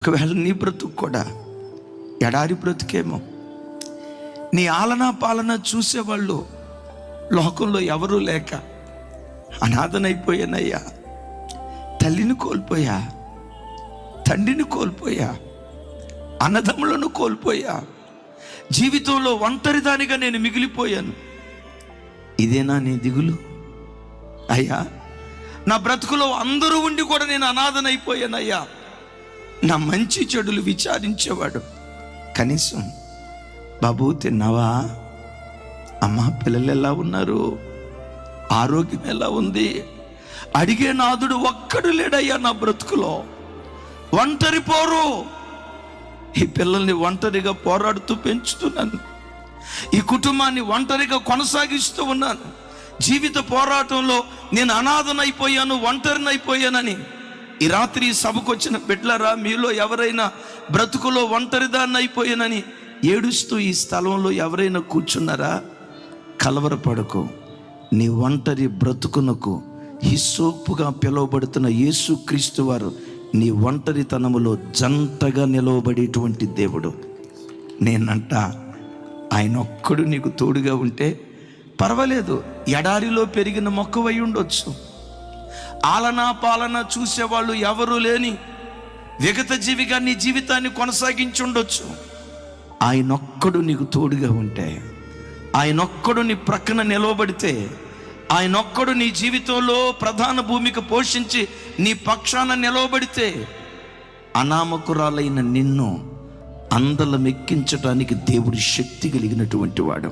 ఒకవేళ నీ బ్రతుకు కూడా ఎడారి బ్రతుకేమో, నీ ఆలనా పాలన చూసేవాళ్ళు లోకంలో ఎవరూ లేక అనాథనైపోయానయ్యా, తల్లిని కోల్పోయా, తండ్రిని కోల్పోయా, అన్నదమ్ములను కోల్పోయా, జీవితంలో ఒంటరిదానిగా నేను మిగిలిపోయాను. ఇదేనా నీ దిగులు? అయ్యా, నా బ్రతుకులో అందరూ ఉండి కూడా నేను అనాథనైపోయానయ్యా. నా మంచి చెడులు విచారించేవాడు కనీసం బాబు తిన్నావా, అమ్మా పిల్లలు ఎలా ఉన్నారు, ఆరోగ్యం ఎలా ఉంది అడిగే నాదుడు ఒక్కడు లేడయ్యా నా బ్రతుకులో. ఒంటరి పోరు. ఈ పిల్లల్ని ఒంటరిగా పోరాడుతూ పెంచుతున్నాను, ఈ కుటుంబాన్ని ఒంటరిగా కొనసాగిస్తూ ఉన్నాను. జీవిత పోరాటంలో నేను అనాథనైపోయాను, ఒంటరినైపోయానని ఈ రాత్రి సభకు వచ్చిన బిడ్డలారా, మీలో ఎవరైనా బ్రతుకులో ఒంటరిదాన్ని అయిపోయానని ఏడుస్తూ ఈ స్థలంలో ఎవరైనా కూర్చున్నారా? కలవరపడకు. నీ ఒంటరి బ్రతుకునకు హిస్సోపుగా పిలువబడుతున్న యేసుక్రీస్తు వారు నీ ఒంటరితనములో జంటగా నిలవబడేటువంటి దేవుడు. నేనంట ఆయన ఒక్కడు నీకు తోడుగా ఉంటే పర్వాలేదు. ఎడారిలో పెరిగిన మొక్కవై ఉండొచ్చు, ఆలనా పాలన చూసేవాళ్ళు ఎవరూ లేని విగత జీవిగా నీ జీవితాన్ని కొనసాగించి ఉండొచ్చు. ఆయనొక్కడు నీకు తోడుగా ఉంటే, ఆయనొక్కడు నీ ప్రక్కన నిలవబడితే, ఆయనొక్కడు నీ జీవితంలో ప్రధాన భూమిక పోషించి నీ పక్షాన నిలవబడితే, అనామకురాలైన నిన్ను అందలం ఎక్కించడానికి దేవుడి శక్తి కలిగినటువంటి వాడు.